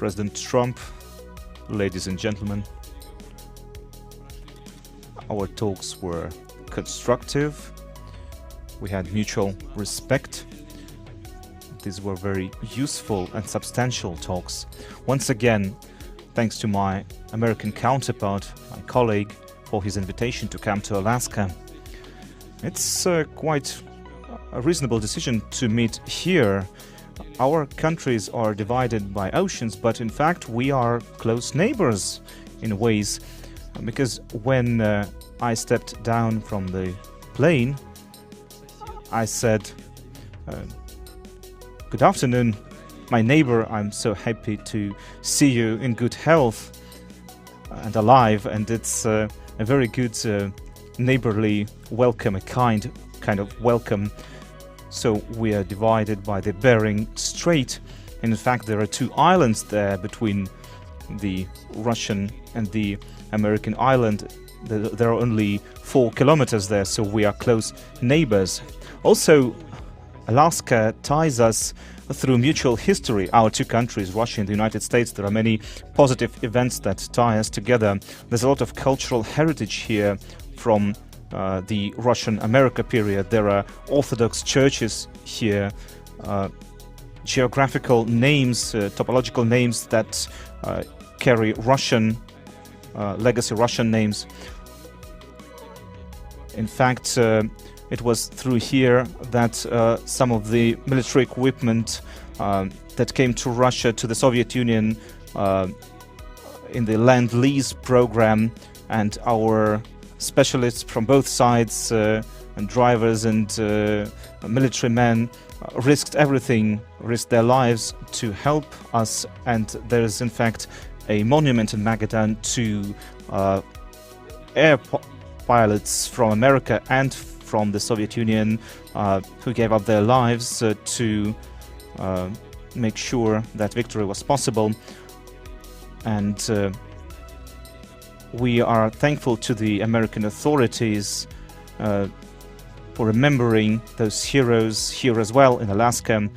President Trump, ladies and gentlemen. Our talks were constructive. We had mutual respect. These were very useful and substantial talks. Once again, thanks to my American counterpart, my colleague, for his invitation to come to Alaska. It's quite a reasonable decision to meet here. Our countries are divided by oceans, but in fact we are close neighbors in ways, because when I stepped down from the plane, I said, "Good afternoon, my neighbor. I'm so happy to see you in good health and alive." And it's a very good neighborly welcome, a kind of welcome. So we are divided by the Bering Strait. In fact, there are two islands there between the Russian and the American island. There are only 4 kilometers there, so we are close neighbors. Also, Alaska ties us through mutual history, our two countries, Russia and the United States. There are many positive events that tie us together. There's a lot of cultural heritage here from the Russian-America period. There are Orthodox churches here, geographical names, topological names that carry Russian legacy, Russian names. In fact, it was through here that some of the military equipment that came to Russia, to the Soviet Union, in the Land-Lease program, and our specialists from both sides, and drivers and military men, risked everything, risked their lives to help us. And there is in fact a monument in Magadan to air pilots from America and from the Soviet Union who gave up their lives to make sure that victory was possible. And we are thankful to the American authorities for remembering those heroes here as well in Alaska.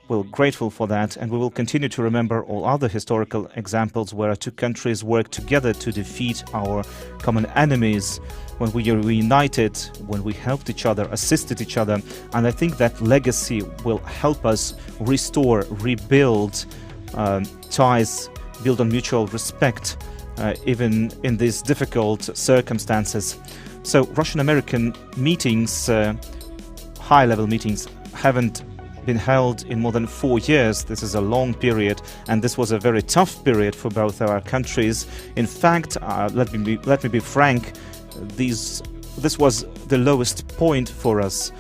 We're grateful for that, and we will continue to remember all other historical examples where our two countries work together to defeat our common enemies, when we are reunited, when we helped each other, assisted each other. And I think that legacy will help us restore, rebuild ties, build on mutual respect, even in these difficult circumstances. So Russian-American meetings, high-level meetings, haven't been held in more than 4 years. This is a long period, and this was a very tough period for both our countries. In fact, let me be frank, this was the lowest point for us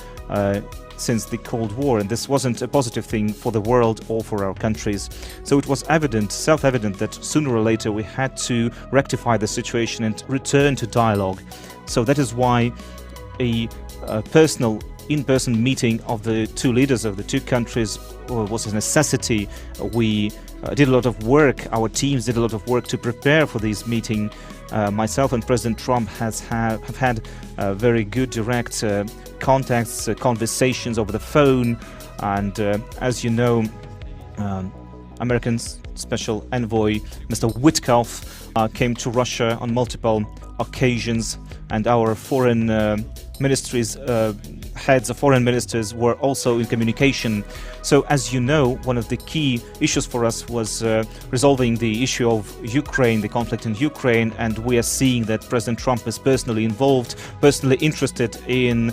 since the Cold War, and this wasn't a positive thing for the world or for our countries. So it was evident, self-evident, that sooner or later we had to rectify the situation and return to dialogue. So that is why a personal in-person meeting of the two leaders of the two countries was a necessity. We did a lot of work, our teams did a lot of work to prepare for this meeting. Myself and President Trump have had very good direct contacts, conversations over the phone, and as you know, American Special Envoy Mr. Witkoff came to Russia on multiple occasions, and our foreign ministries, heads of foreign ministers were also in communication. So as you know, one of the key issues for us was resolving the issue of Ukraine, the conflict in Ukraine, and we are seeing that President Trump is personally involved, personally interested in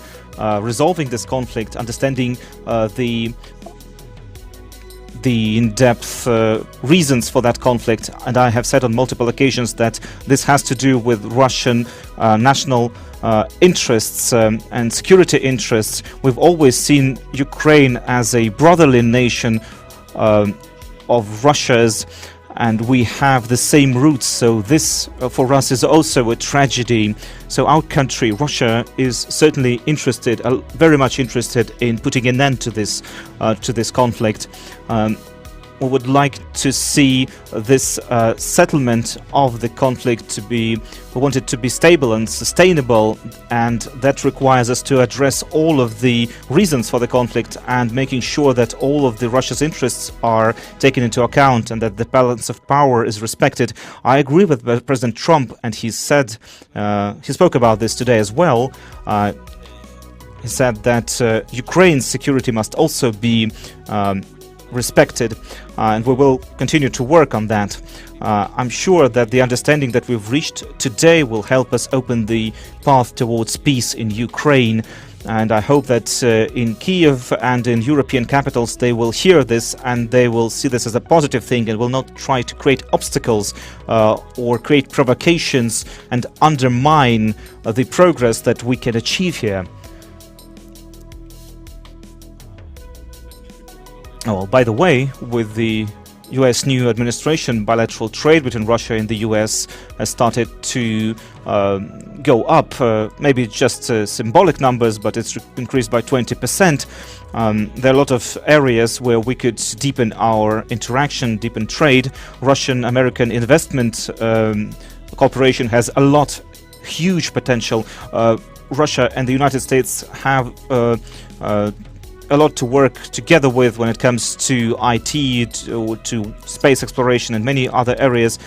resolving this conflict, understanding the in-depth reasons for that conflict. And I have said on multiple occasions that this has to do with Russian national interests and security interests. We've always seen Ukraine as a brotherly nation of Russia's, and we have the same roots. So this for us is also a tragedy. So our country, Russia, is certainly interested, very much interested in putting an end to this conflict. we would like to see this settlement of the conflict to be, we want it to be stable and sustainable, and that requires us to address all of the reasons for the conflict and making sure that all of the Russia's interests are taken into account and that the balance of power is respected. I agree with President Trump, and he said, he spoke about this today as well. He said that Ukraine's security must also be respected, and we will continue to work on that. I'm sure that the understanding that we've reached today will help us open the path towards peace in Ukraine, and I hope that in Kiev and in European capitals they will hear this and they will see this as a positive thing and will not try to create obstacles or create provocations and undermine the progress that we can achieve here. Oh, by the way, with the US new administration, bilateral trade between Russia and the US has started to go up. Maybe just symbolic numbers, but it's increased by 20%. There are a lot of areas where we could deepen our interaction, deepen trade. Russian-American investment cooperation has a lot, huge potential. Russia and the United States have a lot to work together with when it comes to IT, to space exploration and many other areas,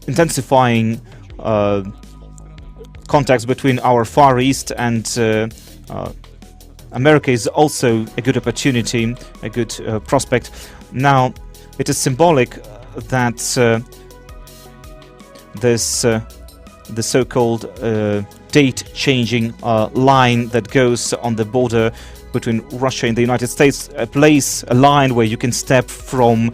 intensifying contacts between our Far East and America is also a good opportunity, a good prospect. Now, it is symbolic that the so-called date-changing line that goes on the border between Russia and the United States, a line where you can step from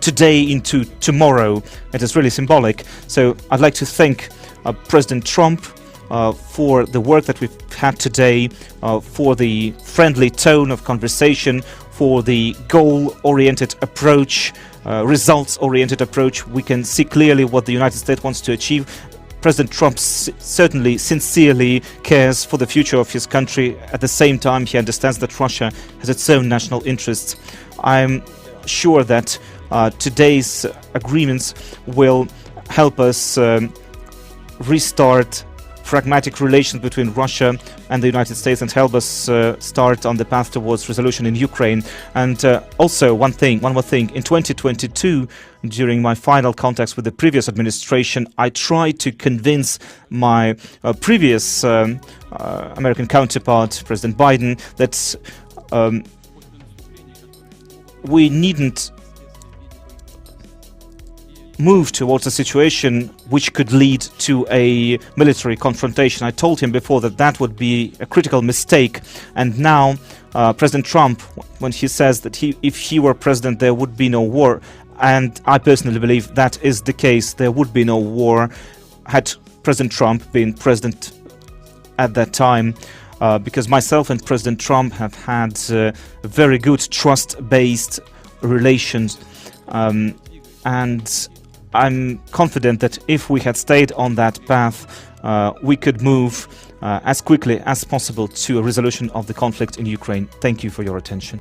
today into tomorrow. It is really symbolic. So I'd like to thank President Trump for the work that we've had today, for the friendly tone of conversation, for the goal-oriented approach, results-oriented approach. We can see clearly what the United States wants to achieve. President Trump certainly sincerely cares for the future of his country. At the same time, he understands that Russia has its own national interests. I'm sure that today's agreements will help us restart pragmatic relations between Russia and the United States and help us start on the path towards resolution in Ukraine. And also one more thing, in 2022, during my final contacts with the previous administration, I tried to convince my previous American counterpart, President Biden, that we needn't move towards a situation which could lead to a military confrontation. I told him before that that would be a critical mistake, and now President Trump, when he says that if he were president there would be no war, and I personally believe that is the case, there would be no war had President Trump been president at that time, because myself and President Trump have had very good trust-based relations, and I'm confident that if we had stayed on that path, we could move as quickly as possible to a resolution of the conflict in Ukraine. Thank you for your attention.